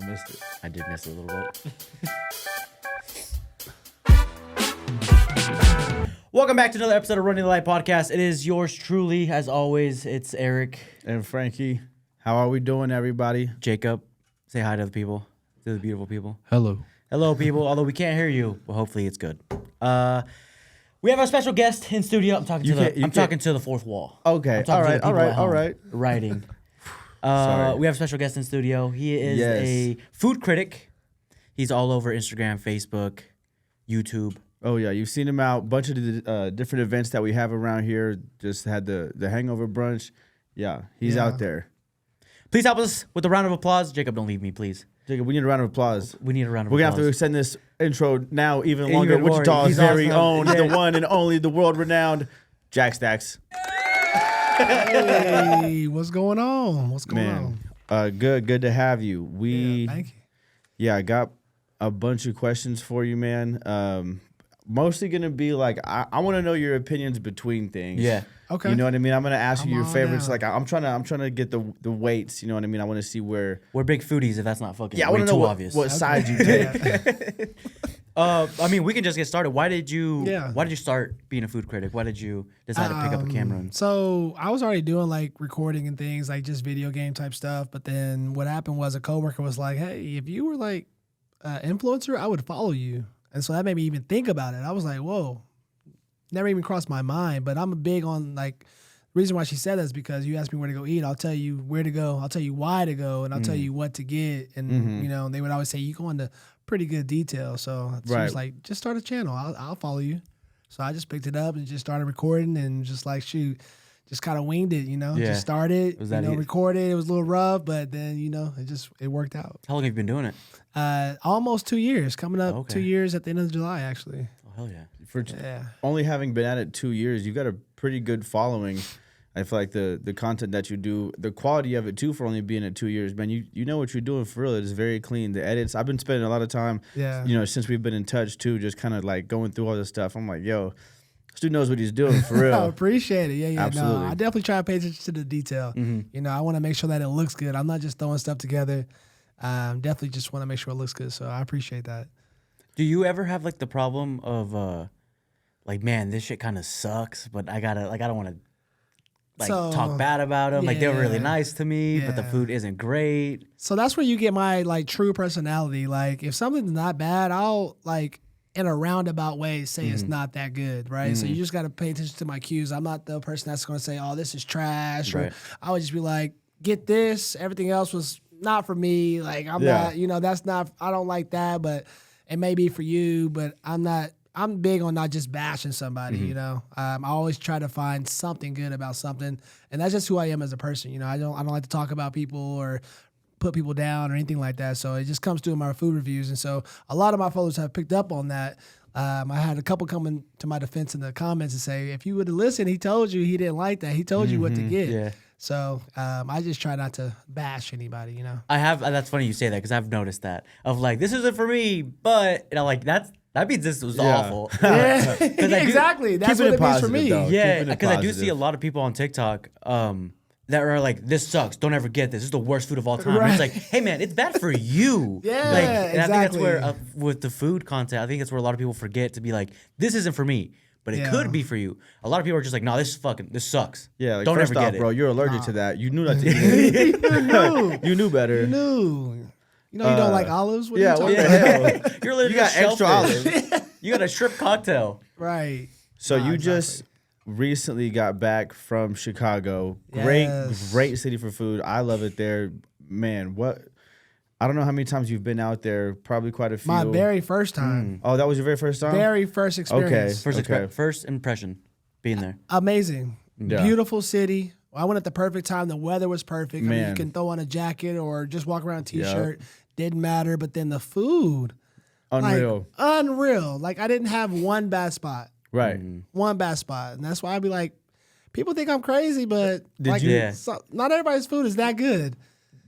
I missed it. I did miss it a little bit. Welcome back to another episode of Running the Light Podcast. It is yours truly, as always. It's Eric and Frankie. How are we doing, everybody? Jacob. Say hi to the people, to the beautiful people. Hello. Hello, people. Although we can't hear you, but hopefully it's good. We have a special guest in studio. I'm talking to the fourth wall. Okay. All right. Writing. We have a special guest in studio. He is a food critic. He's all over Instagram, Facebook, YouTube. Oh, yeah. You've seen him out. A bunch of the different events that we have around here. Just had the hangover brunch. Yeah, he's out there. Please help us with a round of applause. Jacob, don't leave me, please. Jacob, we need a round of applause. We need a round of We're applause. going to have to extend this intro now even longer. Even more. Wichita's He's very awesome. own, the one and only, the world-renowned JackStacks. Hey, what's going on? What's going on? Good to have you. Thank you. Yeah, I got a bunch of questions for you, man. Mostly gonna be like I want to know your opinions between things. Yeah. Okay. You know what I mean? I'm gonna ask you your favorites. down. Like I'm trying to get the weights. You know what I mean? I want to see where. We're big foodies. If that's not fucking I way want to too know obvious. what side you take. I mean, we can just get started. Why did you start being a food critic? Why did you decide to pick up a camera? So I was already doing like recording and things, like just video game type stuff. But then what happened was a coworker was like, "Hey, if you were like an influencer, I would follow you." And so that made me even think about it. I was like, "Whoa." Never even crossed my mind, but I'm big on like, the reason why she said that is because you asked me where to go eat. I'll tell you where to go. I'll tell you why to go, and I'll tell you what to get. And you know, they would always say you go into pretty good detail. So she was like, just start a channel. I'll follow you. So I just picked it up and just started recording and just like just kind of winged it. You know, just started. Recorded. It was a little rough, but then it worked out. How long have you been doing it? Almost 2 years. Coming up 2 years at the end of July, actually. Oh hell yeah. For only having been at it 2 years, you've got a pretty good following. I feel like the content that you do, the quality of it too, for only being at 2 years, man, you know what you're doing for real. It is very clean. The edits, I've been spending a lot of time, since we've been in touch too, just kind of like going through all this stuff. I'm like, yo, this dude knows what he's doing for real. I appreciate it. Yeah, absolutely. No, I definitely try to pay attention to the detail. You know, I want to make sure that it looks good. I'm not just throwing stuff together. Definitely just want to make sure it looks good. So I appreciate that. Do you ever have like the problem of like, man, this shit kind of sucks, but I don't want to talk bad about them. Like, they were really nice to me, but the food isn't great. So that's where you get my like true personality. Like, if something's not bad, I'll like in a roundabout way say it's not that good, right? So you just got to pay attention to my cues. I'm not the person that's going to say, oh, this is trash. Or I would just be like, get this. Everything else was not for me. Like, I'm not, that's not, I don't like that, but it may be for you, but I'm big on not just bashing somebody, I always try to find something good about something, and that's just who I am as a person. I don't like to talk about people or put people down or anything like that. So it just comes through in my food reviews, and so a lot of my followers have picked up on that. I had a couple coming to my defense in the comments and say, if you would have listened, he told you he didn't like that. He told you what to get. Yeah. So I just try not to bash anybody, That's funny you say that, because I've noticed that of like, this isn't for me, but like that means this was awful. Yeah, exactly. That's what it means for me. Though. Yeah, because I do see a lot of people on TikTok that are like, this sucks. Don't ever get this. This is the worst food of all time. Right. And it's like, hey man, it's bad for you. Yeah, and exactly. I think that's where with the food content, I think that's where a lot of people forget to be like, this isn't for me. But it could be for you. A lot of people are just like, no, this sucks. Yeah, like, don't first ever off, get it. bro, you're allergic to that. You knew not to eat it. You knew better. You knew. You don't like olives? What yeah, are what you the talking hell? You're literally You got extra olives. You got a shrimp cocktail. Right. So you just recently got back from Chicago. Great city for food. I love it there. Man, I don't know how many times you've been out there. Probably quite a few. My very first time. Oh, that was your very first time? Very first experience. First impression being there. Amazing. Yeah. Beautiful city. I went at the perfect time. The weather was perfect. I mean, Man. you can throw on a jacket or just walk around t-shirt. Didn't matter. But then the food. Unreal. Like, unreal. Like, I didn't have one bad spot. Right. One bad spot. And that's why I'd be like, people think I'm crazy, but not everybody's food is that good.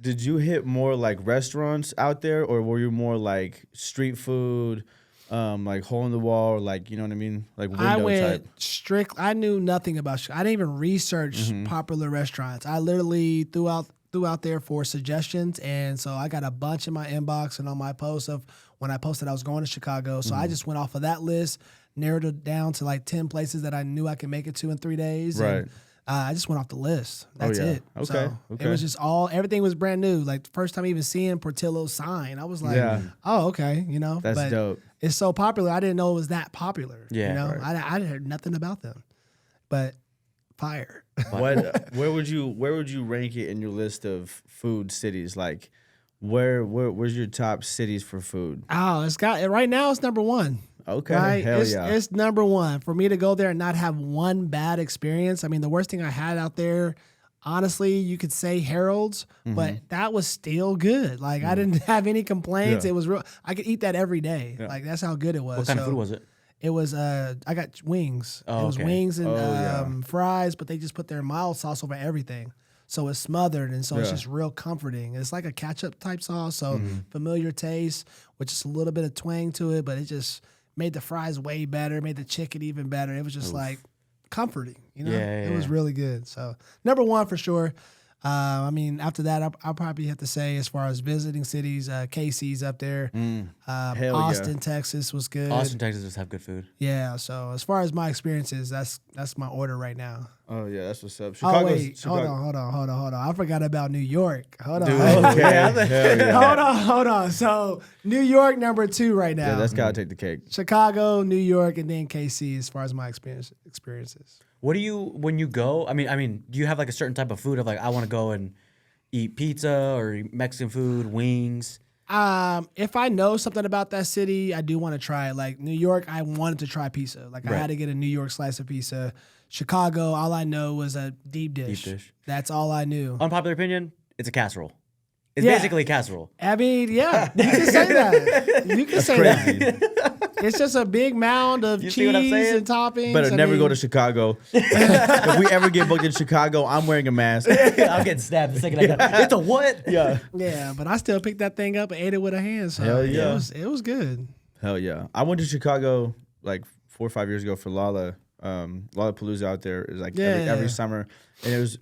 Did you hit more like restaurants out there, or were you more like street food, like hole in the wall, or like, you know what I mean? Like window I went type. I knew nothing about I didn't even research popular restaurants. I literally threw out threw out there for suggestions, and so I got a bunch in my inbox and on my post of when I posted I was going to Chicago. So I just went off of that list, narrowed it down to like 10 places that I knew I could make it to in 3 days. Right. And, I just went off the list. That's it. Okay. So it was just everything was brand new. Like the first time even seeing Portillo's sign, I was like, oh, okay, That's dope. It's so popular. I didn't know it was that popular. Yeah. I heard nothing about them, but fire. Where would you rank it in your list of food cities? Like, where's your top cities for food? Oh, right now it's number one. Okay, right? hell yeah. It's number one for me to go there and not have one bad experience. I mean, the worst thing I had out there, honestly, you could say Harold's, but that was still good. Like I didn't have any complaints. Yeah. It was real. I could eat that every day. Yeah. Like that's how good it was. What kind of food was it? It was I got wings. Oh, it was okay. wings and fries, but they just put their mild sauce over everything. So it's smothered, and so it's just real comforting. It's like a ketchup type sauce, so familiar taste with just a little bit of twang to it, but it just made the fries way better, made the chicken even better. It was just like comforting, It was really good. So number one for sure. I mean, after that, I'll probably have to say as far as visiting cities, KC's up there. Austin, Texas was good. Austin, Texas just have good food. Yeah. So as far as my experiences, that's my order right now. Oh yeah, that's what's up. Hold on. I forgot about New York. Hold on. Okay. Hell yeah. Hold on. So New York number 2 right now. Yeah, that's gotta take the cake. Chicago, New York, and then KC as far as my experiences. What do you when you go? I mean, do you have like a certain type of food of like I want to go and eat pizza or Mexican food, wings? If I know something about that city, I do want to try it. Like New York, I wanted to try pizza. Like I had to get a New York slice of pizza. Chicago, all I know was a deep dish. That's all I knew. Unpopular opinion, it's a casserole. It's basically a casserole. I mean, yeah, you can say that. You can say that. It's just a big mound of cheese and toppings. Better never go to Chicago. If we ever get booked in Chicago, I'm wearing a mask. I'm getting stabbed the second I got. It's a what? Yeah. Yeah, but I still picked that thing up and ate it with a hand. So Hell yeah. it was good. Hell yeah. I went to Chicago like 4 or 5 years ago for Lollapalooza out there. It was like every summer. And it was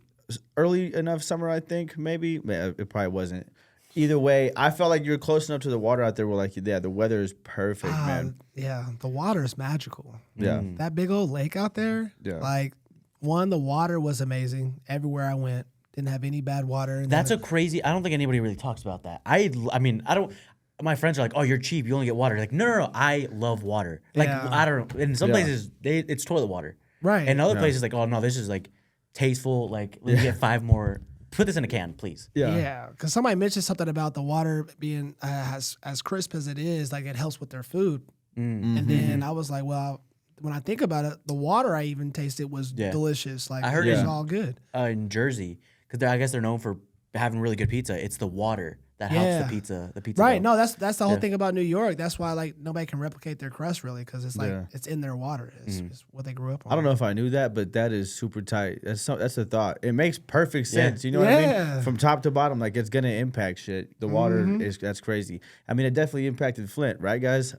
early enough summer, I think, maybe. It probably wasn't. Either way, I felt like you were close enough to the water out there where, like, the weather is perfect, man. Yeah, the water is magical. Yeah. That big old lake out there, like, the water was amazing. Everywhere I went, didn't have any bad water. That's a crazy, I don't think anybody really talks about that. I mean, I don't, my friends are like, oh, you're cheap, you only get water. Like, no, I love water. Like, I don't know. In some places, it's toilet water. Right. And other places, like, oh, no, this is, like, tasteful. Like, let me get 5 more. Put this in a can, please. Yeah, because somebody mentioned something about the water being as crisp as it is, like it helps with their food. And then I was like, well, when I think about it, the water I even tasted was delicious. Like I heard it was all good. In Jersey, because I guess they're known for having really good pizza. It's the water that helps the pizza. The pizza. Right. No, that's the whole thing about New York. That's why like nobody can replicate their crust really because it's like it's in their water. It's what they grew up on. I don't know if I knew that, but that is super tight. That's the thought. It makes perfect sense. You know what I mean? From top to bottom, like it's gonna impact shit. The water that's crazy. I mean, it definitely impacted Flint, right, guys?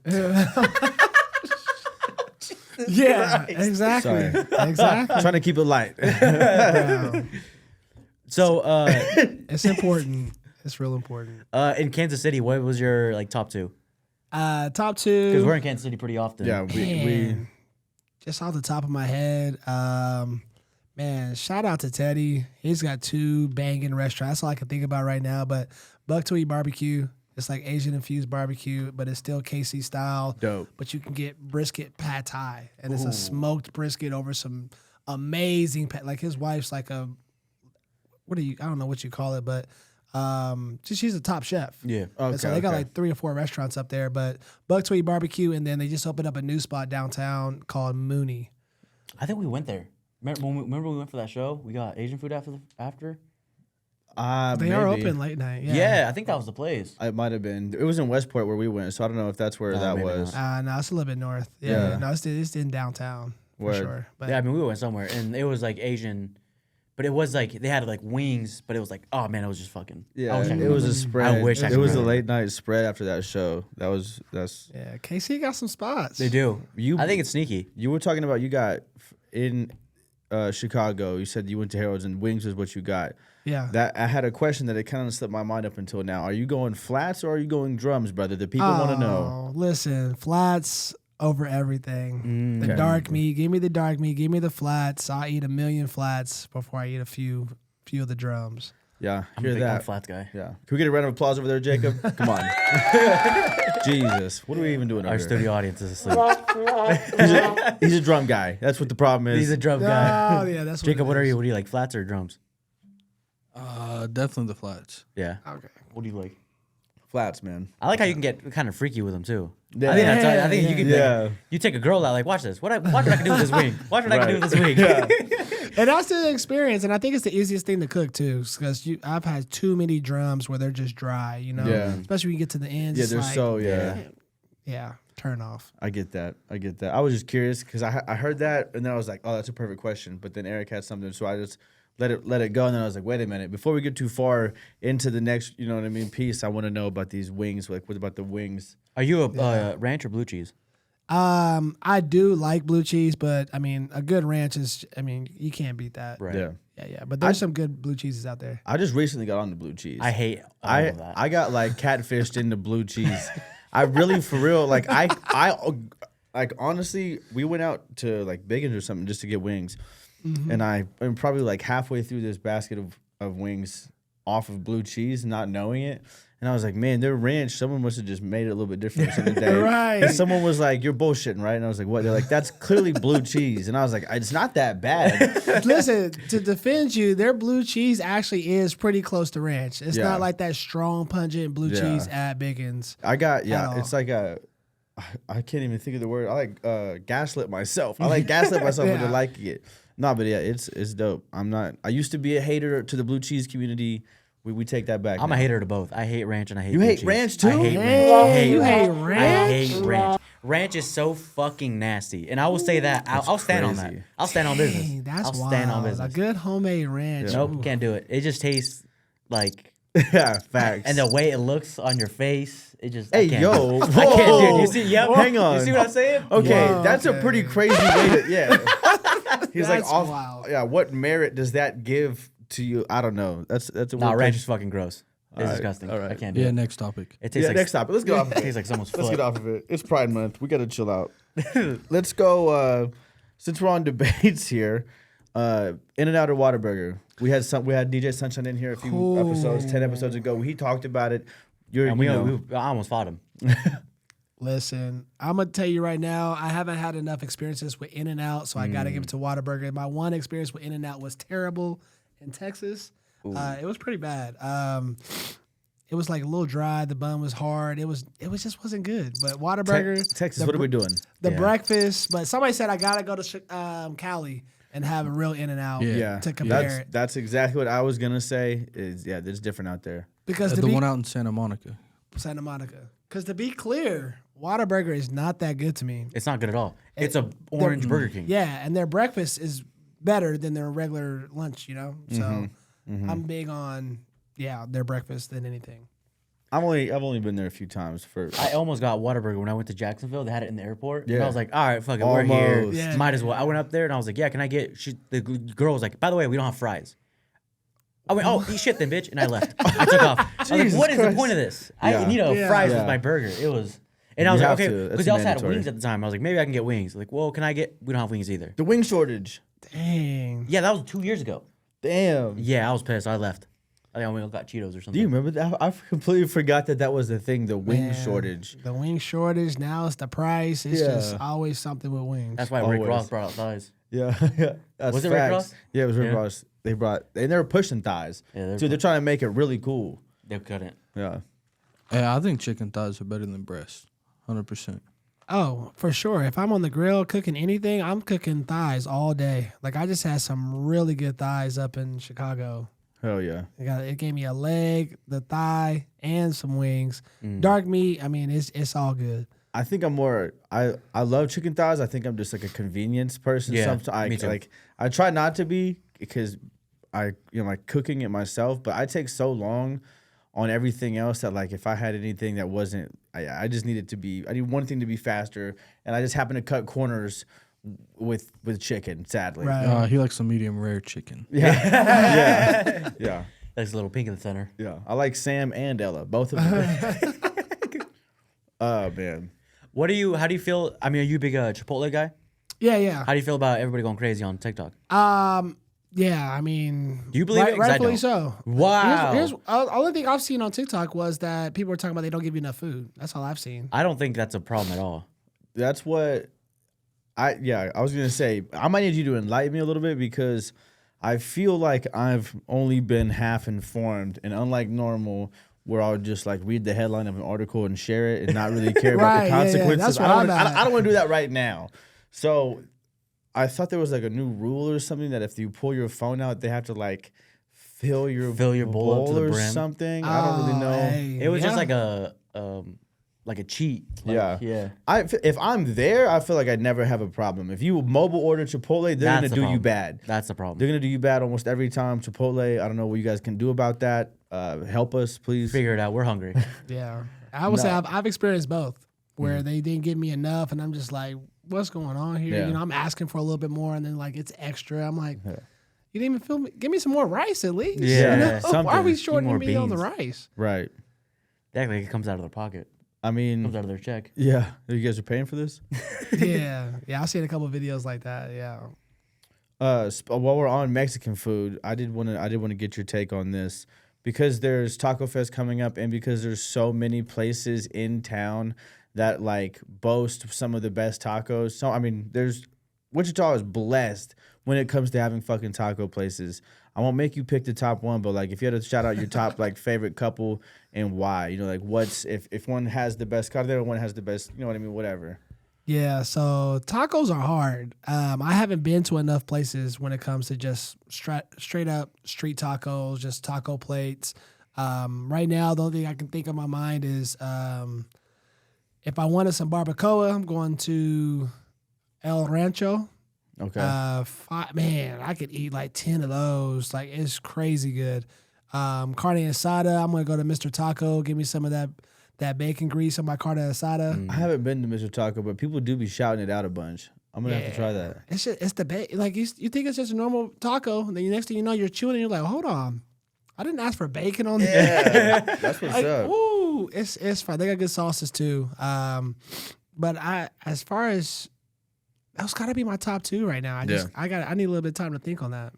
Yeah, exactly. Exactly. Trying to keep it light. So it's important. It's real important. In Kansas City, what was your like top 2? Top 2. Because we're in Kansas City pretty often. Yeah, we just off the top of my head, man, shout out to Teddy. He's got 2 banging restaurants. That's all I can think about right now. But Bucktooey Barbecue, it's like Asian infused barbecue, but it's still KC style. Dope. But you can get brisket pad thai, and it's a smoked brisket over some amazing like his wife's like a I don't know what you call it, but she's a top chef. Yeah. Okay, and so they got like 3 or 4 restaurants up there, but Bucktooey Barbecue, and then they just opened up a new spot downtown called Mooney. I think we went there. Remember when we went for that show? We got Asian food after. They are open late night. Yeah, I think that was the place. It might have been. It was in Westport where we went, so I don't know if that's where that was. No, it's a little bit north. Yeah. No, it's in downtown for sure. But yeah, I mean, we went somewhere, and it was like Asian. But it was like they had like wings, but it was like, oh man, it was just fucking. Yeah, it was a spread. I wish it was a late night spread after that show. That's. Yeah, KC got some spots. They do. I think it's sneaky. You were talking about you got in Chicago, you said you went to Harold's and wings was what you got. Yeah. That I had a question that it kind of slipped my mind up until now. Are you going flats or are you going drums, brother? The people want to know. Listen, flats over everything. The dark meat. Give me the dark meat. Give me the flats. I'll eat 1,000,000 flats before I eat a few of the drums. Yeah, I'm hear a big that. flats guy. Yeah. Can we get a round of applause over there, Jacob? Come on. Jesus. What are we even doing over Our here? studio audience is asleep. He's a drum guy. That's what the problem is. He's a drum guy. Oh yeah, that's Jacob, what it are is. you? What do you like, flats or drums? Definitely the flats. Yeah. Okay. What do you like? Flats, man. I like how you can get kind of freaky with them too. Yeah. I think you can. Yeah. Like, you take a girl out, like, watch this. Watch what I can do with this wing. Watch what I can do with this wing. And that's the experience, and I think it's the easiest thing to cook too, because I've had too many drums where they're just dry, you know. Yeah. Especially when you get to the end. Yeah, it's they're like, so turn off. I get that. I was just curious because I heard that and then I was like, oh, that's a perfect question. But then Eric had something, so I just let it go. And then I was like, wait a minute, before we get too far into the next, you know what I mean, piece, I want to know about these wings. Like, what about the wings? Are you a ranch or blue cheese? I do like blue cheese, but I mean, a good ranch is, I mean, you can't beat that. Right. Yeah. Yeah. But there's some good blue cheeses out there. I just recently got on the blue cheese. I hate all of that. I got like catfished into blue cheese. I really, for real, like I like honestly, we went out to like Biggins or something just to get wings, and I'm probably like halfway through this basket of wings off of blue cheese, not knowing it. And I was like, man, their ranch, someone must have just made it a little bit different the day. Right. And someone was like, you're bullshitting, right? And I was like, what? They're like, that's clearly blue cheese. And I was like, it's not that bad. Listen, to defend you, their blue cheese actually is pretty close to ranch. It's not like that strong, pungent blue cheese at Biggins. I got, all. it's like I can't even think of the word. I like gaslit myself. I like gaslit myself into liking it. No, but yeah, it's dope. I used to be a hater to the blue cheese community. We take that back. I'm now. a hater to both. I hate ranch and I hate You blue hate cheese. ranch, too? I hate Hey, ranch. you hate I ranch? hate ranch. Ranch is so fucking nasty. And I will say that. I'll stand on that. crazy. I'll stand on business. Dang, that's I'll wild. stand on A business. good homemade ranch. Nope, Ooh. can't do it. It just tastes like, Yeah, facts. and the way it looks on your face, it just. Hey, I can't yo, do it. I can't do it. whoa. You see? Yep. Hang on. You see what I'm saying? Okay, Whoa, that's a okay. pretty crazy way to. Yeah. He's like, That's off, wild. yeah. What merit does that give to you? I don't know. That's a Nah, weird ranch thing. is fucking gross. It's right, disgusting. all right. I can't do Yeah, it. next topic. It tastes Yeah, like next topic. Let's get off of it it. tastes like someone's Let's foot. get off of it. It's Pride Month. We got to chill out. Let's go. Since we're on debates here, In-N-Out or Whataburger? We had DJ Sunshine in here a few episodes, 10 episodes ago. He talked about it. And I almost fought him. Listen, I'm gonna tell you right now, I haven't had enough experiences with In-N-Out, so I got to give it to Whataburger. My one experience with In-N-Out was terrible in Texas. It was pretty bad. It was like a little dry. The bun was hard. It just wasn't good. But Whataburger, Texas, what are we doing? the Yeah. breakfast. But somebody said I gotta go to Cali and have a real In-N-Out Yeah, to compare it. that's exactly what I was gonna say. It's different out there. Because to The be one out in Santa Monica. Santa Monica. Because to be clear, Whataburger is not that good to me. It's not good at all. It's a orange Burger King. Yeah, and their breakfast is better than their regular lunch, you know? So I'm big on their breakfast than anything. I've only been there a few times for. I almost got Whataburger when I went to Jacksonville. They had it in the airport. And Yeah. I was like, all right, fuck it, we're here. Almost. Yeah. Might as well. I went up there and I was like, yeah, can I get... The girl was like, by the way, we don't have fries. I went, oh, eat shit then, bitch. And I left. I took off. I was like, Jesus what is the Christ. point of this? Yeah. I need Yeah. fries Yeah. with my burger. It was... And I You was like, have okay, to. That's because they also had mandatory. wings at the time. I was like, maybe I can get wings. Like, well, can I get... We don't have wings either. The wing shortage. Dang. Yeah, that was 2 years ago. Damn. Yeah, I was pissed. I left. I think I only got Cheetos or something. Do you remember that? I completely forgot that was the thing. The wing Man, shortage. The wing shortage, now it's the price. It's just Yeah. always something with wings. That's why Rick Always. Ross brought out thighs. Yeah, yeah. That's Was it Rick facts. Ross? Yeah, it was Rick Yeah. Ross. They were pushing thighs. Yeah, Dude, they're trying to make it really cool. They couldn't. Yeah. Yeah, I think chicken thighs are better than breast. 100%. Oh, for sure. If I'm on the grill cooking anything, I'm cooking thighs all day. Like I just had some really good thighs up in Chicago. Hell yeah. It gave me a leg, the thigh, and some wings. Dark meat, I mean, it's all good. I think I'm more. I love chicken thighs. I think I'm just like a convenience person. Yeah, Sometimes me too. I try not to be because like cooking it myself, but I take so long on everything else that like if I had anything that wasn't, I just needed to be. I need one thing to be faster, and I just happen to cut corners with chicken. Sadly, Right. He likes some medium rare chicken. yeah. That's a little pink in the center. Yeah, I like Sam and Ella, both of them. Oh man, How do you feel? I mean, are you a big Chipotle guy? Yeah. How do you feel about everybody going crazy on TikTok? Yeah, I mean, Do you believe it? 'Cause I rightfully don't. so. Wow. Here's only thing I've seen on TikTok was that people were talking about they don't give you enough food. That's all I've seen. I don't think that's a problem at all. that's what I was gonna say. I might need you to enlighten me a little bit because I feel like I've only been half informed, and unlike normal, where I'll just like read the headline of an article and share it and not really care about Right, the yeah, yeah, consequences. that's where I'm at. I don't want to do that right now. So I thought there was like a new rule or something that if you pull your phone out, they have to like fill your bowl up to the or brim. something. I don't really know. Hey, It was just yeah. like a cheat. Like, Yeah. yeah. If I'm there, I feel like I'd never have a problem. If you mobile order Chipotle, they're That's gonna the do you problem. bad. That's the problem. They're gonna do you bad almost every time. Chipotle, I don't know what you guys can do about that. Help us, please. Figure it out. We're hungry. Yeah, I would say I've experienced both, where they didn't give me enough, and I'm just like, what's going on here? Yeah. You know, I'm asking for a little bit more, and then like it's extra. I'm like, you didn't even fill me. Give me some more rice at least. Yeah, You know? something. Why are we Eat shorting more me on the beans. rice? Right. That like it comes out of their pocket. I Comes mean, out of their check. yeah. You guys are paying for this? Yeah, I've seen a couple of videos like that. Yeah. While we're on Mexican food, I did want to get your take on this because there's Taco Fest coming up, and because there's so many places in town that like boast some of the best tacos. So I mean, Wichita is blessed when it comes to having fucking taco places. I won't make you pick the top one, but like if you had to shout out your top like favorite couple and why, you know, like what's if one has the best cardero, one has the best, you know what I mean, whatever. Yeah, so tacos are hard. I haven't been to enough places when it comes to just straight up street tacos, just taco plates. Right now, the only thing I can think of my mind is if I wanted some barbacoa, I'm going to El Rancho. Okay. Man, I could eat like 10 of those. Like it's crazy good. Carne asada, I'm gonna go to Mr. Taco. Give me some of that bacon grease on my carne asada. I haven't been to Mr. Taco, but people do be shouting it out a bunch. I'm gonna have to try that. It's the like you think it's just a normal taco, and then the next thing you know, you're chewing and you're like, hold on, I didn't ask for bacon on this. Yeah, that's what's Like, up. ooh, it's fine. They got good sauces too. But as far as those gotta be my top two right now. I need a little bit of time to think on that.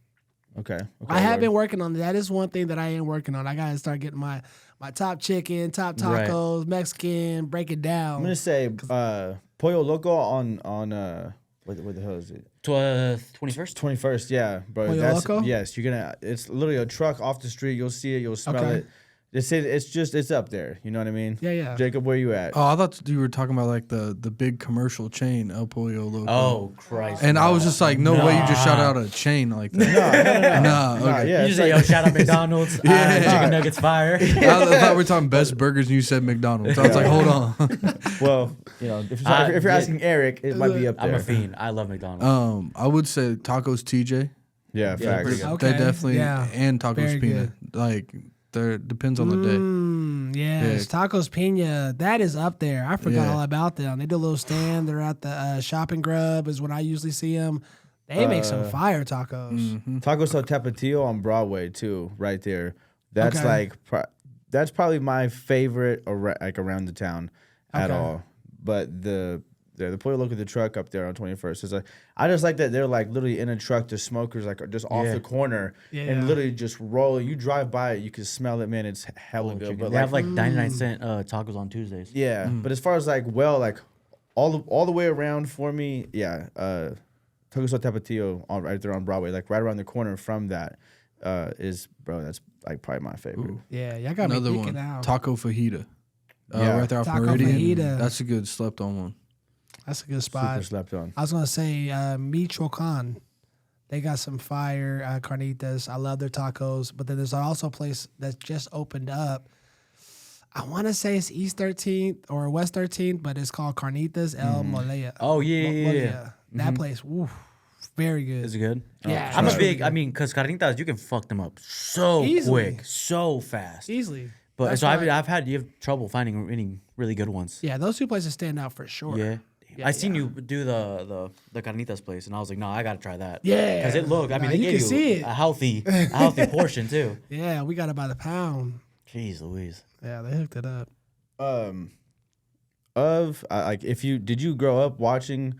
Okay. I have been working on that. That is one thing that I am working on. I gotta start getting my top chicken, top tacos, Mexican, break it down. I'm gonna say Pollo Loco on what the hell is it? 21st. 21st, yeah, bro. Pollo That's Loco? yes. You're gonna. It's literally a truck off the street. You'll see it. You'll smell Okay. it. It's up there. You know what I mean? Yeah. Jacob, where you at? Oh, I thought you were talking about like the big commercial chain, El Pollo Loco. Oh Christ! And I was just like, no way you just shout out a chain like that. Nah, okay. yeah, You it's just say, like- "Yo, shout out McDonald's, chicken nuggets fire." I thought we were talking best burgers and you said McDonald's. I was like, hold on. well, you know, if you're asking Eric, it might be up there. I'm a fiend. I love McDonald's. I would say Tacos TJ. Yeah, pretty facts. good. Okay, They definitely yeah. and Tacos Very Peanut. Like there depends on the day. Yes, Tacos Pina. That is up there. I forgot Yeah. all about them. They do a little stand. They're at the Shopping Grub is when I usually see them. They make some fire tacos. Tacos El Tapatio on Broadway too, right there. That's Okay. that's probably my favorite around the town at Okay. all. But the Pollo Loco, the truck up there on 21st is like, I just like that they're like literally in a truck. The smokers like are just off the corner and literally just roll. You drive by it, you can smell it, man. It's hella good. But They have like 99-cent tacos on Tuesdays. yeah, but as far as like all the way around for me, yeah. Tacos El Tapatio right there on Broadway, like right around the corner from that, that's like probably my favorite. Yeah, y'all got Another me thinking one, now. Taco Fajita. Yeah. Right there off Taco Meridian. Fajita. That's a good slept on one. That's a good spot. Super slept on. I was gonna say Michoacan. They got some fire carnitas. I love their tacos. But then there's also a place that just opened up. I want to say it's East 13th or West 13th, but it's called Carnitas El Molea. Oh yeah. That place, oof, very good. Is it good? Yeah, I'm it's a really big. good. I mean, cause carnitas, you can fuck them up so Easily. quick, so fast. Easily. But That's so why- I've had you have trouble finding any really good ones. Yeah, those two places stand out for sure. Yeah. I seen you do the carnitas place, and I was like, no, I gotta try that. Yeah. because it looked. I mean, Nah, they you gave can see it. a healthy portion too. Yeah, we got it by the pound. Jeez Louise. Yeah, they hooked it up. Did you grow up watching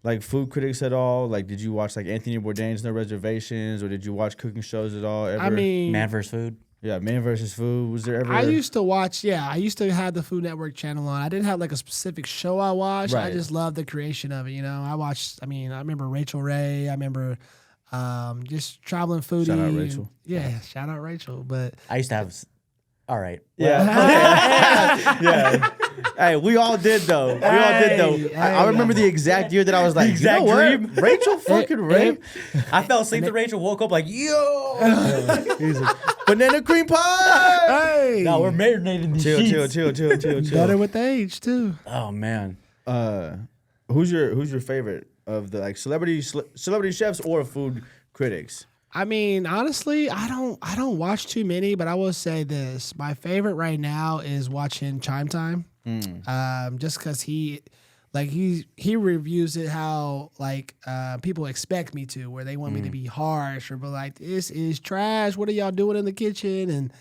like food critics at all? Like, did you watch like Anthony Bourdain's No Reservations, or did you watch cooking shows at all? Ever? I mean, Man vs. Food. yeah, Man versus Food. Was there ever? I used to watch. Yeah, I used to have the Food Network channel on. I didn't have like a specific show I watched. I Right. just loved the creation of it. You know, I watched. I mean, I remember Rachel Ray. I remember just traveling foodie. Shout out and- Rachel. Yeah, shout out Rachel. But I used to have. All right. Yeah. Yeah. Hey, we all did though. We all did though. Hey, I remember the exact year that I was like, exact you know what? dream. Rachel fucking Ray. I fell asleep to Rachel. Woke up like, yo. He's like, banana cream pie. hey, No, we're marinating these sheets. Chill. better with age too. Oh man. Who's your favorite of the like celebrity chefs or food critics? I mean, honestly, I don't watch too many, but I will say this: my favorite right now is watching Chime Time, just because he reviews it how like people expect me to, where they want me to be harsh or be like, "This is trash. What are y'all doing in the kitchen?"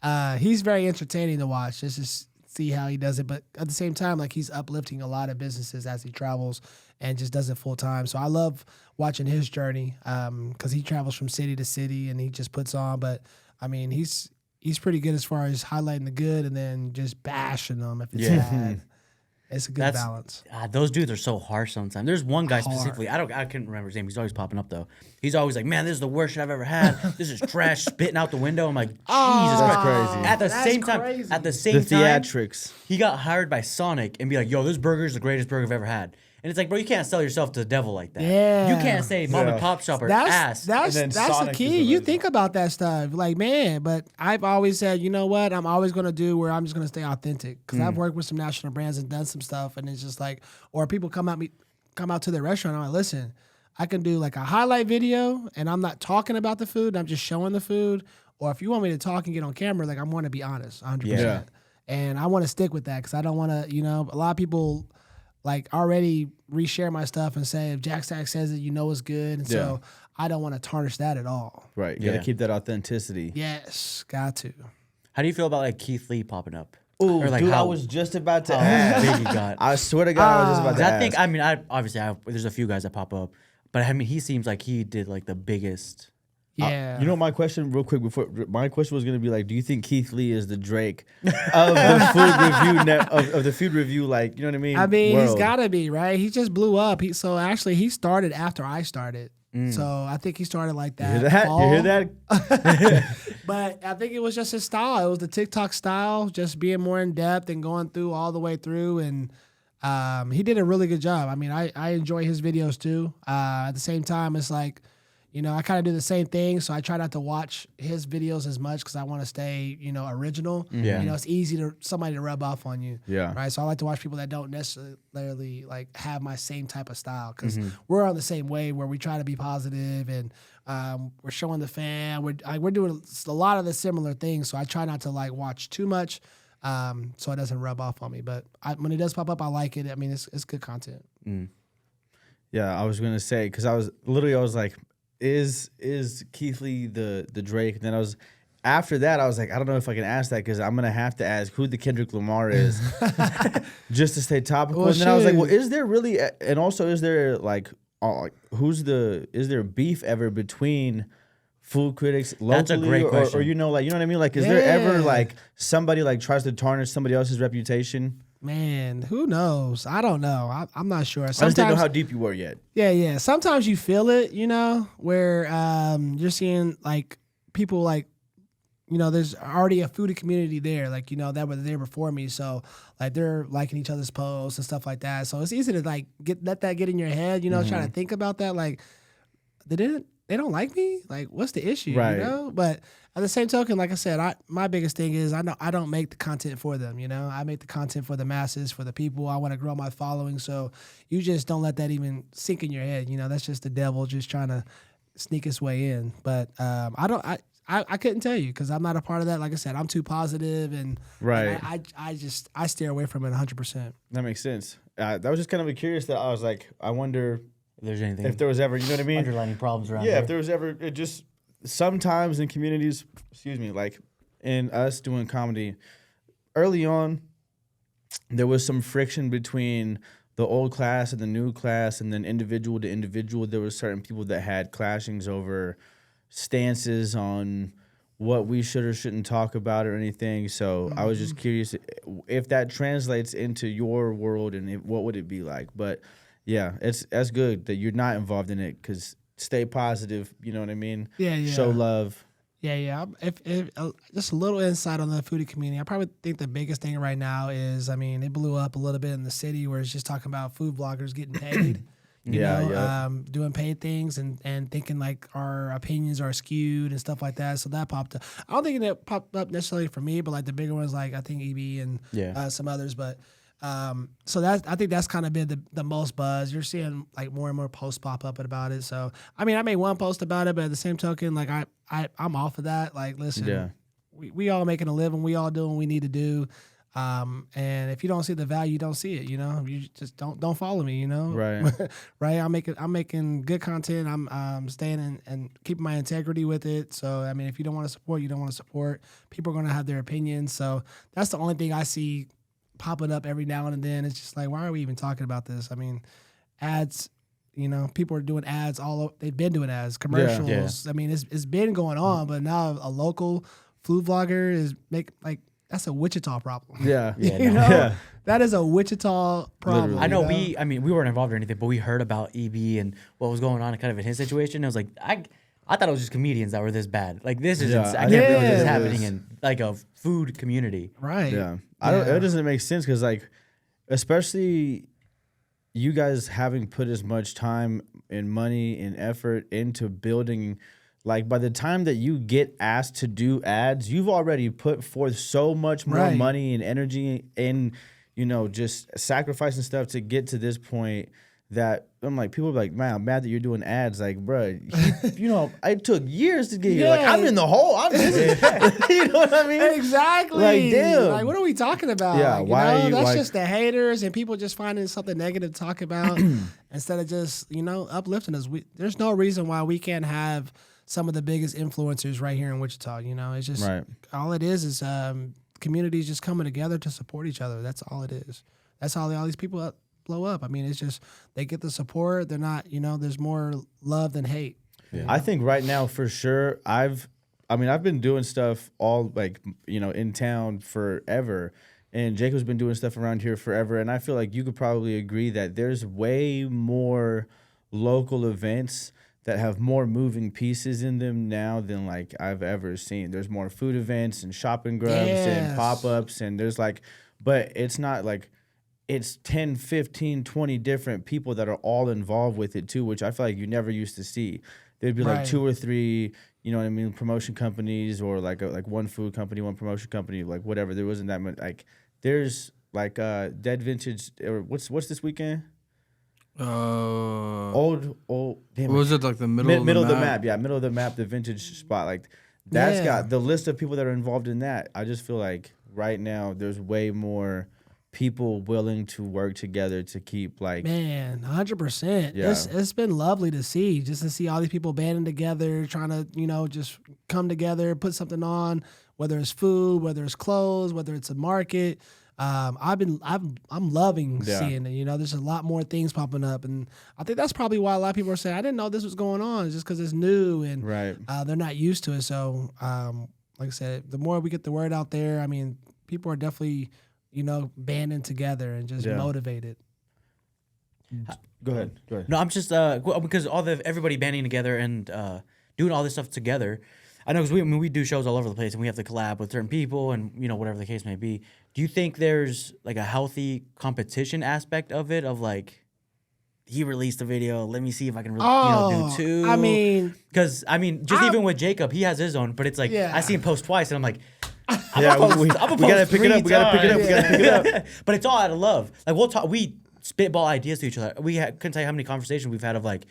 And he's very entertaining to watch. Just to see how he does it, but at the same time, like he's uplifting a lot of businesses as he travels and just does it full time. So I love watching his journey because he travels from city to city and he just puts on. But I mean, he's pretty good as far as highlighting the good and then just bashing them if it's bad. It's a good balance. Those dudes are so harsh sometimes. There's one guy specifically. I couldn't remember his name. He's always popping up though. He's always like, "Man, this is the worst shit I've ever had. This is trash." Spitting out the window. I'm like, Jesus That's Christ. crazy. At the That's same time, crazy. at the The same time, theatrics. he got hired by Sonic and be like, "Yo, this burger is the greatest burger I've ever had." And it's like, bro, you can't sell yourself to the devil like that. Yeah. You can't say mom and pop shop are ass. That's And then the Sonic key. is You amazing. think about that stuff, like man. But I've always said, you know what? I'm always gonna do where I'm just gonna stay authentic because I've worked with some national brands and done some stuff, and it's just like, or people come out to their restaurant. I'm like, listen, I can do like a highlight video, and I'm not talking about the food. I'm just showing the food. Or if you want me to talk and get on camera, like I want to be honest, 100%. Yeah. And I want to stick with that because I don't want to, you know, a lot of people like already reshare my stuff and say if Jack Stack says it, you know it's good. And so I don't want to tarnish that at all. Right. You gotta Yeah. keep that authenticity. Yes, got to. How do you feel about like Keith Lee popping up? Ooh, Or, like, dude, I how- was just about to How ask. big he got? I swear to God, I was just about to 'Cause ask. I think, I mean, there's a few guys that pop up, but I mean, he seems like he did like the biggest. Yeah. You know, my question, real quick, my question was gonna be like, do you think Keith Lee is the Drake of the food review of the food review? Like, you know what I mean? I mean, he's world? got to be, right? He just blew up. So actually, he started after I started. So I think he started like You that. hear that? fall. You hear that? But I think it was just his style. It was the TikTok style, just being more in depth and going through all the way through. And he did a really good job. I mean, I enjoy his videos too. At the same time, it's like, you know, I kind of do the same thing. So I try not to watch his videos as much because I want to stay, you know, original. Yeah. You know, it's easy to somebody to rub off on you. Yeah. Right. So I like to watch people that don't necessarily like have my same type of style because we're on the same wave where we try to be positive and we're showing the fan. We're doing a lot of the similar things. So I try not to like watch too much so it doesn't rub off on me. But when it does pop up, I like it. I mean, it's good content. Yeah, I was gonna say because I was like, is Keith Lee the Drake? And then I was after that I was like, I don't know if I can ask that because I'm gonna have to ask who the Kendrick Lamar is just to stay topical. Well, and then I was like, shoot. well, is there really? And also, is there like is there beef ever between food critics locally? That's a great or question. you know, like you know what I mean? Like, is there ever Yeah. like somebody like tries to tarnish somebody else's reputation? Man, who knows? I don't know. I'm not sure. I just didn't know Sometimes, how deep you were yet. yeah. Sometimes you feel it, you know, where you're seeing like people like, you know, there's already a foodie community there, like, you know, that were there before me. So like they're liking each other's posts and stuff like that. So it's easy to like let that get in your head, you know, trying to think about that. Like, they don't like me? Like, what's the issue? Right. You know? But at the same token, like I said, my biggest thing is I don't make the content for them, you know? I make the content for the masses, for the people. I want to grow my following. So you just don't let that even sink in your head. You know, that's just the devil just trying to sneak his way in. But I I couldn't tell you because I'm not a part of that. Like I said, I'm too positive, and Right. I steer away from it 100%. That makes sense. That was just kind of a curious that I was like, I wonder If there's anything, if there was ever, you know what I mean? underlying problems around Yeah, there. if there was ever, it just sometimes in communities, excuse me, like in us doing comedy, early on, there was some friction between the old class and the new class, and then individual to individual. There were certain people that had clashings over stances on what we should or shouldn't talk about or anything. So I was just curious if that translates into your world and what would it be like. But yeah, that's good that you're not involved in it because stay positive. You know what I mean? Yeah. Show love. Yeah. If just a little insight on the foodie community, I probably think the biggest thing right now is, I mean, it blew up a little bit in the city where it's just talking about food bloggers getting paid. Doing paid things and thinking like our opinions are skewed and stuff like that. So that popped up. I don't think it popped up necessarily for me, but like the bigger ones, like I think EB and some others. But so I think that's kind of been the most buzz. You're seeing like more and more posts pop up about it. So I mean, I made one post about it, but at the same token, like I'm off of that. Like, listen, we all making a living. We all doing what we need to do. And if you don't see the value, you don't see it. You know, you just don't follow me. You know, Right. right. I'm making good content. I'm staying and keeping my integrity with it. So I mean, if you don't want to support, you don't want to support. People are gonna have their opinions. So that's the only thing I see popping up every now and then. It's just like, why are we even talking about this? I mean, ads. You know, people are doing ads they've been doing ads, commercials. I mean, it's been going on, but now a local food vlogger is that's a Wichita problem. Yeah. You know, that is a Wichita problem. Literally. I know you we weren't involved or anything, but we heard about EB and what was going on kind of in his situation. I was like, I thought it was just comedians that were this bad. Like this is I can't believe this is happening in like a food community. Right. Yeah. It doesn't make sense because like, especially you guys having put as much time and money and effort into building, like by the time that you get asked to do ads, you've already put forth so much more money and energy and, you know, just sacrificing stuff to get to this point that I'm like, people are like, man, I'm mad that you're doing ads. Like, bro, you know, I took years to get here. Like, I'm in the hole. I'm busy. You know what I mean? Exactly. Like, damn. Like, what are we talking about? Yeah, like, why are you, that's like, just the haters and people just finding something negative to talk about instead of just, you know, uplifting us. There's no reason why we can't have some of the biggest influencers right here in Wichita. You know, it's just all it is communities just coming together to support each other. That's all it is. That's how all these people blow up. I mean, it's just they get the support. They're not, you know, there's more love than hate. Yeah. I think right now for sure I've been doing stuff all like, you know, in town forever, and Jacob's been doing stuff around here forever, and I feel like you could probably agree that there's way more local events that have more moving pieces in them now than like I've ever seen. There's more food events and shopping grubs and pop-ups, and there's like, but it's not like it's 10, 15, 20 different people that are all involved with it too, which I feel like you never used to see. There'd be like 2 or 3, you know what I mean, promotion companies, or like one food company, one promotion company, like whatever. There wasn't that much. Like there's like Dead Vintage, or what's this weekend? Old. Damn, what was it, like the middle of the map? Yeah, middle of the map, the vintage spot. Like that's got the list of people that are involved in that. I just feel like right now there's way more people willing to work together to keep like 100%. Yeah. It's been lovely to see all these people banding together, trying to, you know, just come together, put something on, whether it's food, whether it's clothes, whether it's a market. I'm loving seeing it. You know, there's a lot more things popping up, and I think that's probably why a lot of people are saying I didn't know this was going on. It's just because it's new and they're not used to it. So, like I said, the more we get the word out there, I mean, people are definitely, you know, banding together and just motivated. Go ahead. No, I'm just because everybody banding together and doing all this stuff together. I know because we do shows all over the place and we have to collab with certain people and, you know, whatever the case may be. Do you think there's like a healthy competition aspect of it? Of like, he released a video, let me see if I can do two. I mean, because even with Jacob, he has his own, but it's like I see him post twice and I'm like, we gotta pick it up. We gotta pick it up. But it's all out of love. Like we spitball ideas to each other. Couldn't tell you how many conversations we've had of like,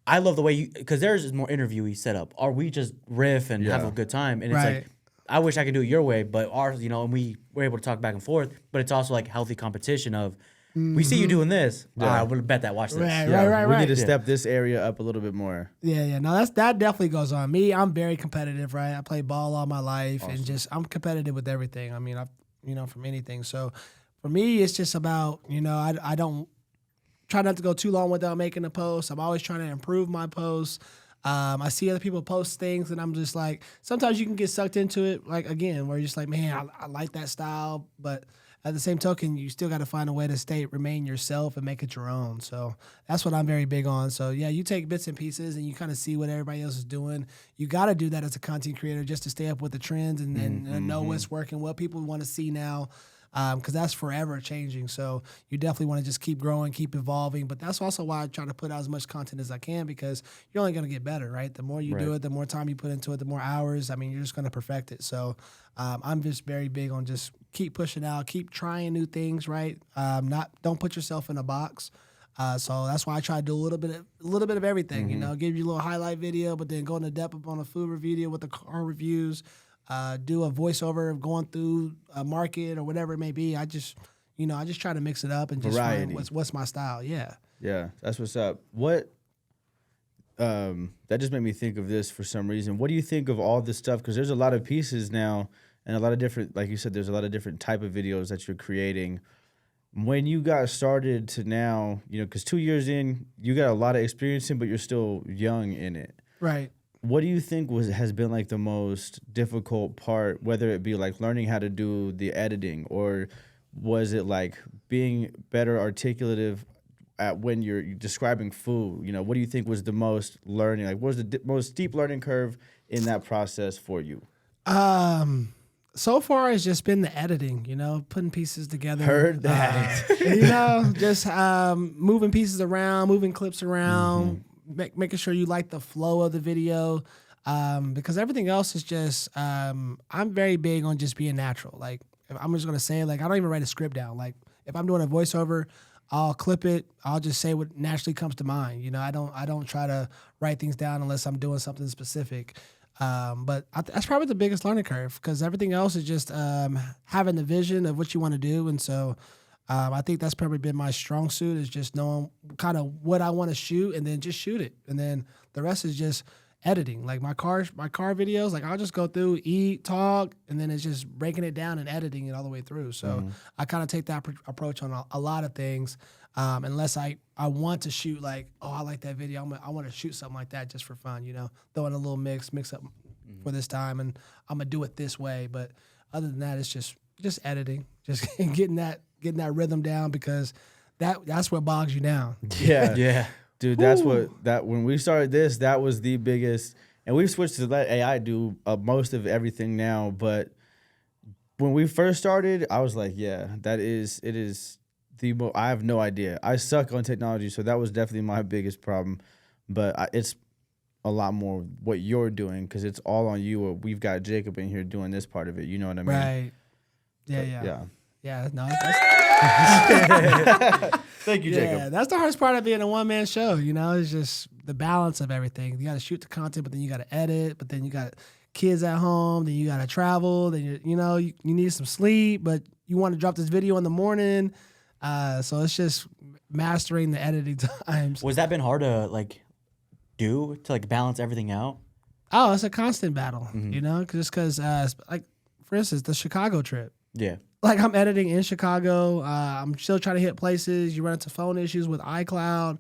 I love the way you, because theirs is more interviewee setup. Or we just riff and have a good time, and it's Right. like, I wish I could do it your way, but ours, you know, and we were able to talk back and forth. But it's also like healthy competition of, we see you doing this. I would bet that watch this. Right. We need to step this area up a little bit more. Yeah. No, that definitely goes on. Me, I'm very competitive, right? I play ball all my life, and just I'm competitive with everything. I mean, from anything. So for me, it's just about, I don't try not to go too long without making a post. I'm always trying to improve my posts. I see other people post things, and I'm just like, sometimes you can get sucked into it. Like again, where you're just like, man, I like that style, but at the same token, you still got to find a way to remain yourself and make it your own. So that's what I'm very big on. So yeah, you take bits and pieces and you kind of see what everybody else is doing. You got to do that as a content creator just to stay up with the trends and know what's working, what people want to see now. Because that's forever changing. So you definitely want to just keep growing, keep evolving. But that's also why I try to put out as much content as I can, because you're only going to get better, right? The more you do it, the more time you put into it, the more hours. I mean, you're just going to perfect it. So I'm just very big on just keep pushing out, keep trying new things, right? Don't put yourself in a box. So that's why I try to do a little bit of everything. Give you a little highlight video, but then go into depth on a food review with the car reviews. Do a voiceover of going through a market or whatever it may be. I just try to mix it up and just find what's my style. Yeah. Yeah, that's what's up. What that just made me think of this for some reason. What do you think of all this stuff? Because there's a lot of pieces now and a lot of different, like you said, there's a lot of different type of videos that you're creating. When you got started to now, because 2 years in, you got a lot of experience in, but you're still young in it. Right. What do you think has been like the most difficult part, whether it be like learning how to do the editing, or was it like being better articulative at when you're describing food? What do you think was the most learning? Like, what was the most steep learning curve in that process for you? So far it's just been the editing, putting pieces together. Heard that. Just moving pieces around, moving clips around. Making sure you like the flow of the video, because everything else is just, I'm very big on just being natural. Like, if I'm just going to say, like, I don't even write a script down. Like, if I'm doing a voiceover, I'll clip it. I'll just say what naturally comes to mind. I don't try to write things down unless I'm doing something specific. But that's probably the biggest learning curve, because everything else is just having the vision of what you want to do. And so I think that's probably been my strong suit, is just knowing kind of what I want to shoot and then just shoot it. And then the rest is just editing. Like my car videos, like I'll just go through, eat, talk, and then it's just breaking it down and editing it all the way through. So I kind of take that approach on a lot of things. Unless I want to shoot, like, oh, I like that video, I want to shoot something like that just for fun, throw in a little mix up for this time, and I'm gonna do it this way. But other than that, it's just editing, just getting that rhythm down, because that's what bogs you down. Yeah. Dude, that's when we started this, that was the biggest, and we've switched to let AI do most of everything now. But when we first started, I was like, it is I have no idea. I suck on technology, so that was definitely my biggest problem. But it's a lot more what you're doing, because it's all on you. Or we've got Jacob in here doing this part of it. You know what I mean? Right. Yeah. No. Thank you, Jacob. Yeah, that's the hardest part of being a one-man show. It's just the balance of everything. You got to shoot the content, but then you got to edit, but then you got kids at home, then you got to travel, then you need some sleep, but you want to drop this video in the morning. So it's just mastering the editing times. Was that been hard to do to balance everything out? Oh, it's a constant battle, because like, for instance, the Chicago trip. Yeah. Like, I'm editing in Chicago. I'm still trying to hit places. You run into phone issues with iCloud.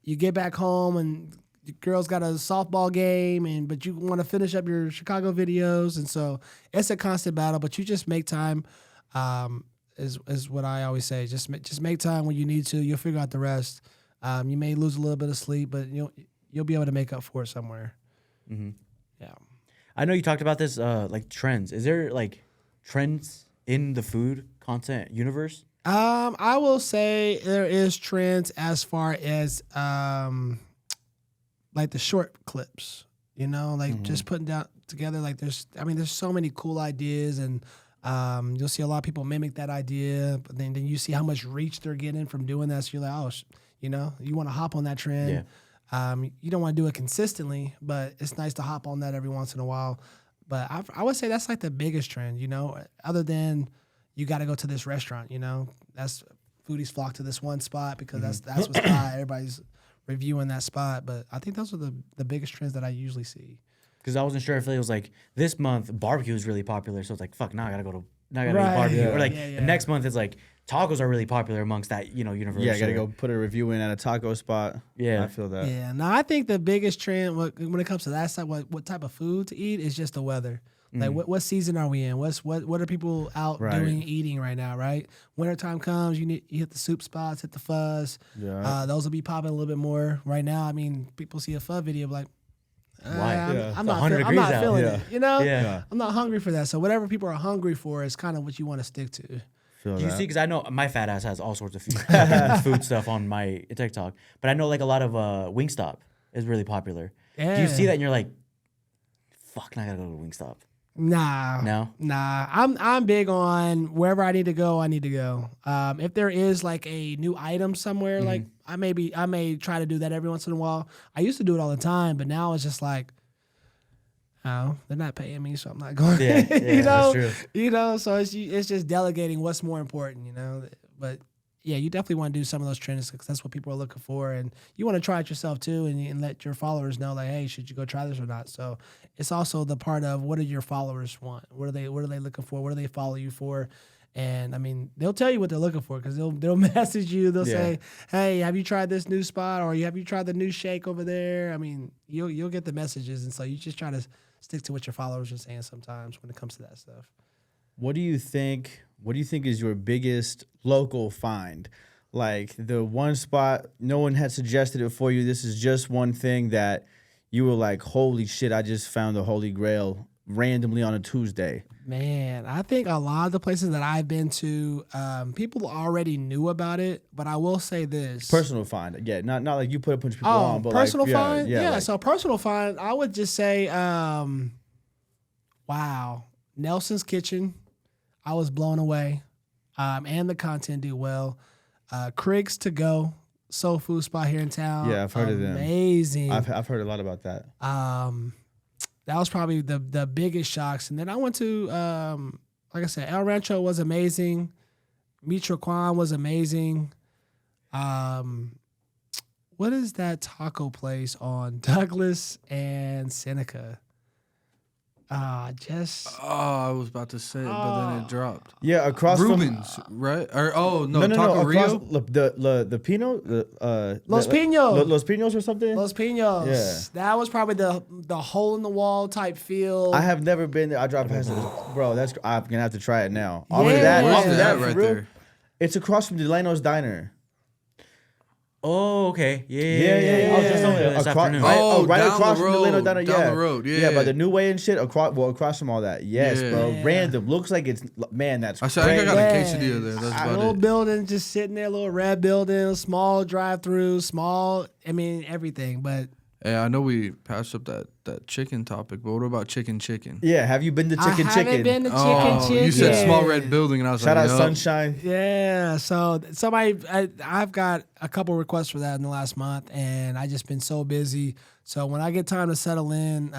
You get back home and your girl's got a softball game, but you want to finish up your Chicago videos. And so it's a constant battle, but you just make time, is what I always say. Just make time when you need to. You'll figure out the rest. You may lose a little bit of sleep, but you'll be able to make up for it somewhere. Mm-hmm. Yeah. I know you talked about this, trends. Is there trends in the food content universe? I will say there is trends as far as the short clips, just putting down together. Like, there's so many cool ideas, and you'll see a lot of people mimic that idea, but then you see how much reach they're getting from doing that. So you're like, oh, you want to hop on that trend. You don't want to do it consistently, but it's nice to hop on that every once in a while. But I would say that's like the biggest trend, other than you got to go to this restaurant, that's foodies flock to this one spot because that's what's hot. Everybody's reviewing that spot. But I think those are the biggest trends that I usually see. Because I wasn't sure if it was like this month barbecue is really popular, so it's like fuck, now I gotta go to Right. barbecue, Yeah. or like Yeah. the next month it's like tacos are really popular amongst that universe. Yeah, I gotta go put a review in at a taco spot. Yeah. I feel that. Yeah. Now I think the biggest trend when it comes to that side, what type of food to eat is just the weather. Like what season are we in? What are people out Right. doing eating right now? Right, wintertime comes, you hit the soup spots, hit the fuzz. Yeah. Those will be popping a little bit more right now. I mean, people see a fuzz video like, Why? Yeah. I'm It's not 100 I'm degrees not out. feeling Yeah. it. You know, Yeah. I'm not hungry for that. So whatever people are hungry for is kind of what you want to stick to. Feel You that. see, because I know my fat ass has all sorts of food stuff on my TikTok, but I know like a lot of Wingstop is really popular. Do you see Yeah. that and you're like, fuck, now I gotta go to Wingstop? Nah, No? I'm big on wherever I need to go. I need to go. If there is like a new item somewhere, like I may try to do that every once in a while. I used to do it all the time, but now it's just like, oh, they're not paying me, so I'm not going. Yeah, yeah, that's true. So it's just delegating what's more important, But yeah, you definitely want to do some of those trends because that's what people are looking for, and you want to try it yourself too, and let your followers know, like, hey, should you go try this or not? So it's also the part of what do your followers want? What are they looking for? What do they follow you for? And I mean, they'll tell you what they're looking for because they'll message you. They'll say, "Hey, have you tried this new spot? Or have you tried the new shake over there?" I mean, you'll get the messages, and so you just try to stick to what your followers are saying sometimes when it comes to that stuff. What do you think is your biggest local find? Like the one spot no one had suggested it for you. This is just one thing that you were like, holy shit, I just found the Holy Grail randomly on a Tuesday. Man, I think a lot of the places that I've been to, people already knew about it, but I will say this. Personal find. Yeah, not like you put a bunch of people Oh, on, but personal like, find? Yeah, like, so personal find, I would just say, wow, Nelson's Kitchen. I was blown away. And the content do well. Crigg's To Go, soul food spot here in town. Yeah, I've heard of them. Amazing. I've heard a lot about that. That was probably the biggest shocks. And then I went to, like I said, El Rancho was amazing. Michoacan was amazing. What is that taco place on Douglas and Seneca? I was about to say it, but then it dropped. Yeah, across Rubens, from right? Or no, Taco across Rio. the Pino, Los Pinos. Los Pinos or something. Los Pinos. Yeah. That was probably the hole in the wall type feel. I have never been there. I drive past it, bro. I'm gonna have to try it now. Off Yeah. of that, Where's off of that that, right for real, there? it's across from Delano's Diner. Oh, okay. Yeah. Yeah. I was just over there this Across, afternoon. right down across the from Delano road, Diner. down Yeah, the road, yeah, yeah. by the New Way and shit. Across from all that. Yes, Yeah. bro. Yeah. Random. Looks like it's man. That's I said I think I got crazy. a quesadilla there. That's about little it. building just sitting there, little red building, small drive-through, everything. But Hey, I know we passed up that chicken topic, but what about chicken? Yeah, have you been to I Chicken haven't Chicken? been to Oh, Chicken. you said small red building, and I was Shout like, out yup. Sunshine. Yeah, so I've got a couple requests for that in the last month, and I just been so busy. So when I get time to settle in,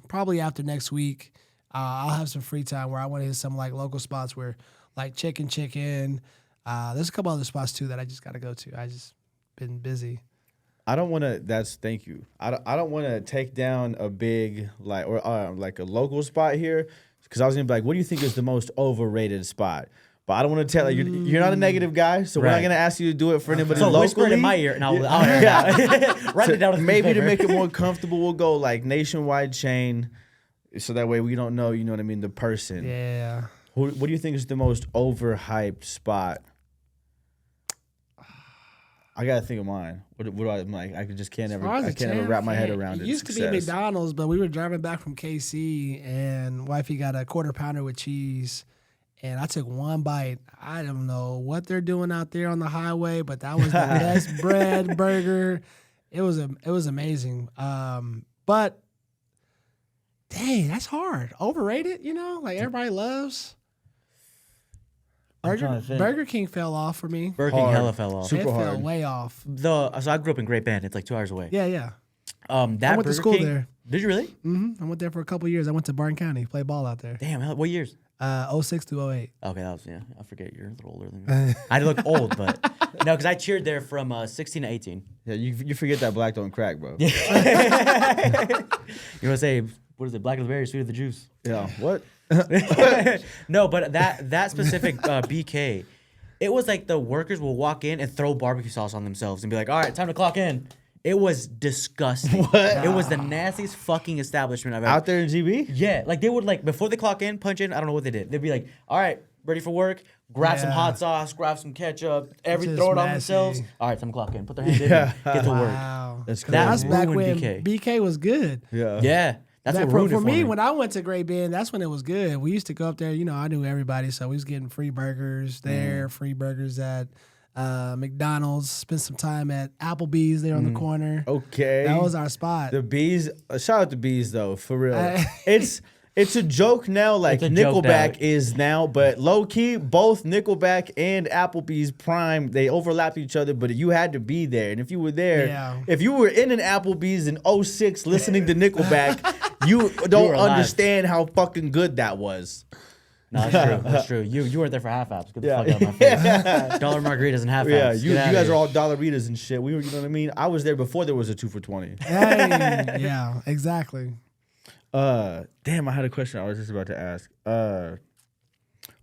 probably after next week, I'll have some free time where I want to hit some like local spots where like Chicken. There's a couple other spots too that I just got to go to. I just been busy. I don't want to. Thank you. I don't want to take down a big like a local spot here because I was gonna be like, what do you think is the most overrated spot? But I don't want to tell you. You're not a negative guy, so we're not Right. gonna ask you to do it for anybody So locally. whisper it in my ear, and I'll write it down. Maybe to make it more comfortable, we'll go like nationwide chain, so that way we don't know. You know what I mean? The person. Yeah. What do you think is the most overhyped spot? I gotta think of mine. What do I like? I can't ever wrap my head around it. It used to be McDonald's, but we were driving back from KC, and wifey got a quarter pounder with cheese, and I took one bite. I don't know what they're doing out there on the highway, but that was the best bread burger. It was amazing. But dang, that's hard. Overrated, like everybody loves. Burger King fell off for me. Burger King Hard. hella fell off. Super It fell hard. way off. So I grew up in Great Bend. It's like 2 hours away. Yeah. That I went Burger to school King, there. Did you really? I went there for a couple years. I went to Barton County, played ball out there. Damn. What years? 06 through 08. Okay, that was I forget you're a little older than me. I look old, but no, because I cheered there from 16 to 18. Yeah, you forget that black don't crack, bro. You want to say what is it? Black of the berry, sweet of the juice. Yeah. What? No, but that specific BK, it was like the workers will walk in and throw barbecue sauce on themselves and be like, "All right, time to clock in." It was disgusting. What? It was the nastiest fucking establishment I've ever. Out there in GB? Yeah, like they would like before they clock in, punch in. I don't know what they did. They'd be like, "All right, ready for work." Grab some Yeah. hot sauce, grab some ketchup, Just throw it on messy. themselves. All right, time to clock in. Put their hand in, Yeah. and get to work. Wow. That's crazy. That's back ruined when BK. BK was good. Yeah. Yeah, that's That- what ruined it for for me, me. when I went to Great Bend, that's when it was good. We used to go up there, I knew everybody, so we was getting free burgers there, free burgers at McDonald's, spent some time at Applebee's there on the corner. Okay. That was our spot. The bees. Shout out to bees though, for real. It's a joke now. Like It's a joke Nickelback now. is now, but low key, both Nickelback and Applebee's Prime they overlapped each other. But you had to be there, and if you were there, Yeah. if you were in an Applebee's in 06 listening to Nickelback, you don't were alive. understand how fucking good that was. No, that's true. That's true. You weren't there for half apps. Get the Yeah. fuck out of my face. Dollar margaritas and half Yeah, apps. you guys are all dollaritas and shit. We were, you know what I mean. I was there before there was a 2 for $20. Hey, yeah, exactly. Damn, I had a question I was just about to ask.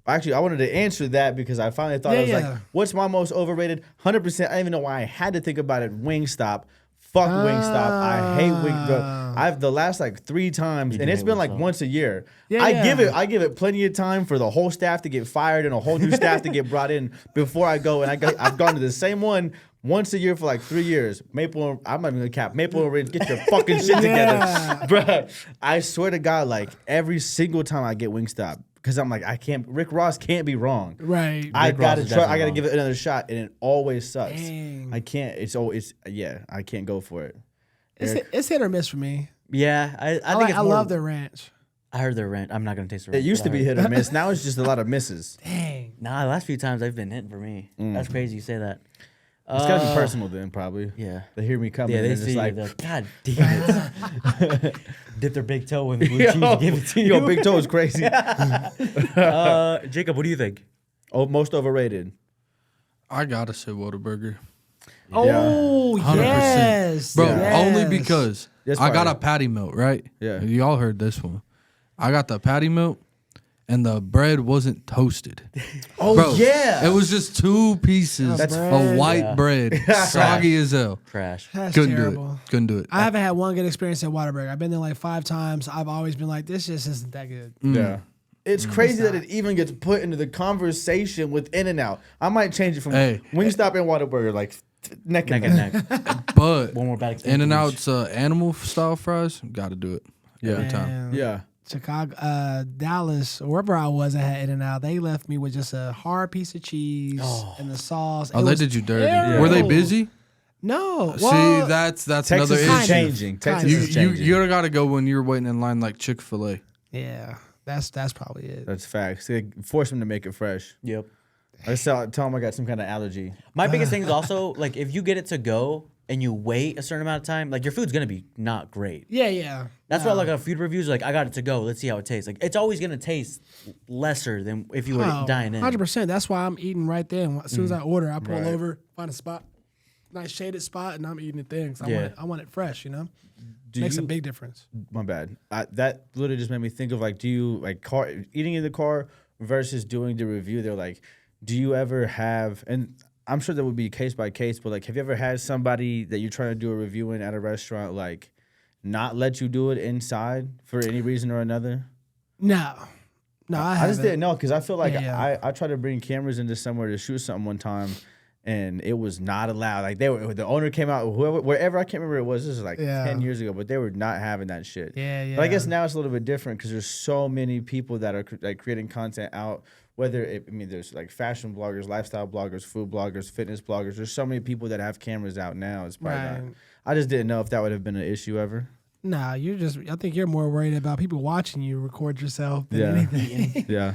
Actually, I wanted to answer that because I finally thought I was like, what's my most overrated? 100%. I didn't even know why I had to think about it. Wingstop. Fuck Wingstop. I hate Wingstop. I've the last like 3 times, and it's hate been like Wingstop. once a year. Yeah, I give it plenty of time for the whole staff to get fired and a whole new staff to get brought in before I go. And I've gone to the same one once a year for like 3 years. I'm not even gonna cap. Maple and Ridge, get your fucking shit together, bruh. I swear to God, like every single time I get Wingstop, because I'm like, Rick Ross can't be wrong. Right. I Rick Ross gotta is try. definitely I gotta wrong. give it another shot, and it always sucks. Dang. I can't. It's always I can't go for it. It's hit or miss for me. Yeah, I think I it's more, love their ranch. I heard their rent. I'm not gonna taste the It rent. used but to I be heard- hit or miss. Now it's just a lot of misses. Dang. Nah, the last few times they've been hitting for me. That's crazy you say that. It's gotta be personal then, probably. Yeah. They hear me coming. Yeah, they and see it's you. like, They're like, God damn it. Dip their big toe in the blue cheese and give it to you. Yo, Big Toe is crazy. Jacob, what do you think? Oh, most overrated. I gotta say Whataburger. Oh, 100%. yes. Bro, yes. only because That's I got fire. a patty melt, right? Yeah. Y'all heard this one. I got the patty melt, and the bread wasn't toasted. Oh Bro, yeah. It was just 2 pieces That's of white Yeah. bread, soggy as hell. Trash. That's Couldn't terrible. do it. Couldn't do it. I haven't had one good experience at Whataburger. I've been there like 5 times. I've always been like, this just isn't that good. Yeah. It's crazy that it even gets put into the conversation with In-N-Out. I might change it from Hey. Wingstop and Whataburger, like neck and Neck neck. and neck. But One more bad experience. In-N-Out's animal style fries, got to do it every time. Man, Yeah. Chicago, Dallas, wherever I was, I had In-N-Out. They left me with just a hard piece of cheese and the sauce. Oh, It they was did you dirty. terrible. Were they busy? No. See, Well, that's Texas another is issue. changing. Texas You is changing. you got to go when you're waiting in line like Chick-fil-A. yeah, that's probably it. That's facts. They force them to make it fresh. Yep. I tell them I got some kind of allergy. My biggest thing is also, like, if you get it to go and you wait a certain amount of time, like, your food's going to be not great. Yeah. That's why, like, a food reviews, like, I got it to go. Let's see how it tastes. Like, it's always going to taste lesser than if you were dying in. 100%. That's why I'm eating right there. As soon as I order, I pull Right. over, find a spot, nice shaded spot, and I'm eating it there. 'Cause I want it fresh, Makes a big difference. My bad. That literally just made me think of like, do you like eating in the car versus doing the review? They're like, do you ever have, and I'm sure that would be case by case, but like, have you ever had somebody that you're trying to do a review in at a restaurant like not let you do it inside for any reason or another? No, I just didn't know because I feel like Yeah. I tried to bring cameras into somewhere to shoot something one time. And it was not allowed. Like the owner came out, wherever I can't remember it was. This is like 10 years ago, but they were not having that shit. Yeah. But I guess now it's a little bit different because there's so many people that are like creating content out. There's like fashion bloggers, lifestyle bloggers, food bloggers, fitness bloggers. There's so many people that have cameras out now. It's probably not. Right. I just didn't know if that would have been an issue ever. Nah, I think you're more worried about people watching you record yourself than Yeah. anything. Yeah.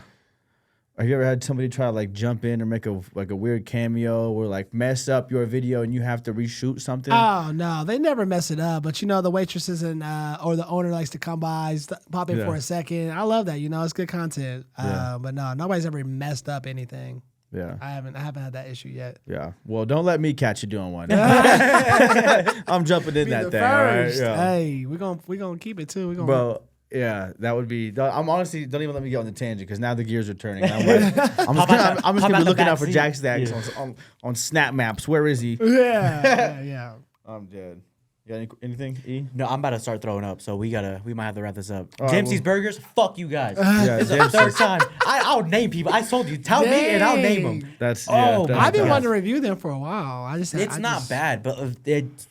Have you ever had somebody try to like jump in or make a weird cameo or like mess up your video and you have to reshoot something? Oh no, they never mess it up. But the waitresses and or the owner likes to come by, pop in for a second. I love that. It's good content. But no, nobody's ever messed up anything. Yeah, I haven't had that issue yet. Yeah, well, don't let me catch you doing one. I'm jumping in that thing. First. All right? Yeah. Hey, we gonna keep it too. Bro. Yeah, that would be. I'm honestly don't even let me get on the tangent because now the gears are turning. I'm just gonna be looking out for JackStacks on Snap Maps. Where is he? Yeah. I'm dead. You got anything? E? No, I'm about to start throwing up, so we might have to wrap this up. All right, Dempsey's Burgers, fuck you guys. Yeah, It's the third time. I'll name people. I told you, tell me and I'll name them. That's I've been wanting to review them for a while. It's not bad, but I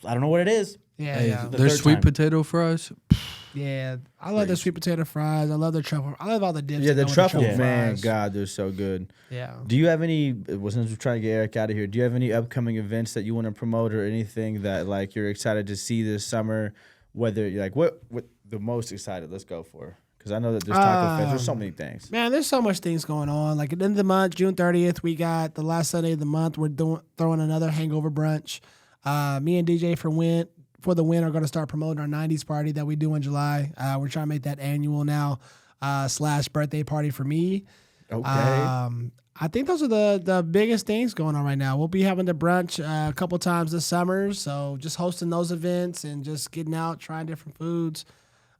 don't know what it is. Yeah. Their sweet potato frise. Yeah, I love their sweet potato fries. I love their truffle. I love all the dips. Yeah, the truffle, man, fries. God, they're so good. Yeah. Do you have any? Well, since we're trying to get Eric out of here, do you have any upcoming events that you want to promote or anything that like you're excited to see this summer? Whether you're like what the most excited? Let's go for. Because I know that there's Taco Fest. There's so many things. Man, there's so much things going on. Like at the end of the month, June 30th, we got the last Sunday of the month. We're throwing another hangover brunch. Me and DJ for the win are going to start promoting our 90s party that we do in July. We're trying to make that annual now / birthday party for me. Okay. I think those are the biggest things going on right now. We'll be having the brunch a couple times this summer. So just hosting those events and just getting out, trying different foods.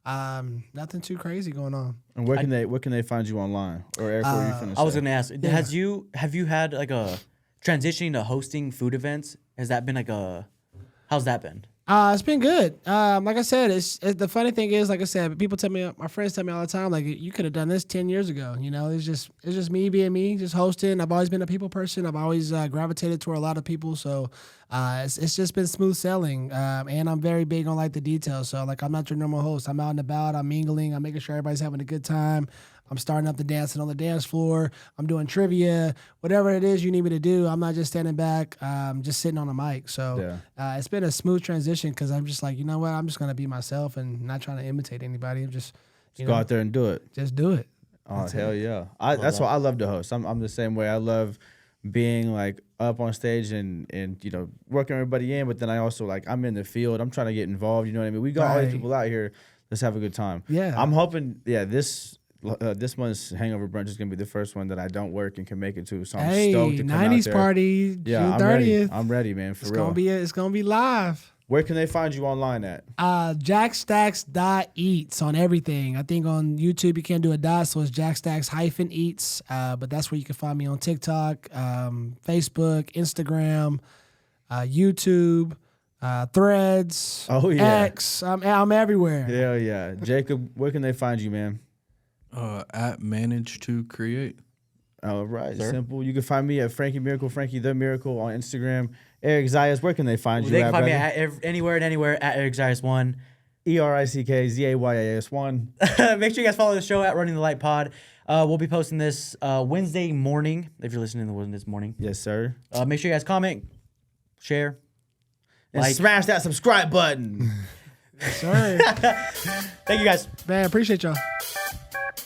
Nothing too crazy going on. And where can they find you online? Or Eric, what were you finna say? I was going to ask, have you had like a transitioning to hosting food events? Has that been how's that been? It's been good. Like I said, it's the funny thing is, like I said, people tell me, my friends tell me all the time, like you could have done this 10 years ago. It's just me being me, just hosting. I've always been a people person. I've always gravitated toward a lot of people. So it's just been smooth sailing. And I'm very big on like the details. So like I'm not your normal host. I'm out and about. I'm mingling. I'm making sure everybody's having a good time. I'm starting up the dancing on the dance floor. I'm doing trivia, whatever it is you need me to do. I'm not just standing back, just sitting on a mic. So it's been a smooth transition because I'm just like, you know what? I'm just going to be myself and not trying to imitate anybody. I'm just go out there and do it. Just do it. Oh, that's hell yeah. That's why I love to host. I'm the same way. I love being like up on stage and working everybody in, but then I also like I'm in the field. I'm trying to get involved. You know what I mean? We got all these people out here. Let's have a good time. Yeah. I'm hoping, this month's hangover brunch is gonna be the first one that I don't work and can make it to. So I'm stoked to come 90s out there. party, June 30th. I'm ready, man. For real. It's gonna be live. Where can they find you online at? JackStacks.Eats on everything. I think on YouTube you can't do a dot, so it's JackStacks-Eats. But that's where you can find me on TikTok, Facebook, Instagram, YouTube, Threads, X. I'm everywhere. Hell yeah. Jacob, where can they find you, man? At Manage to Create. All right, simple. You can find me at Frankie Miracle, Frankie the Miracle on Instagram. Eric Zayas, where can they find you? They can find me anywhere and anywhere at Eric Zayas1. ERICKZAYAS1. Make sure you guys follow the show at Running the Light Pod. We'll be posting this Wednesday morning if you're listening to this morning. Yes, sir. Make sure you guys comment, share, and smash that subscribe button. Yes, sir. Thank you guys. Man, appreciate y'all.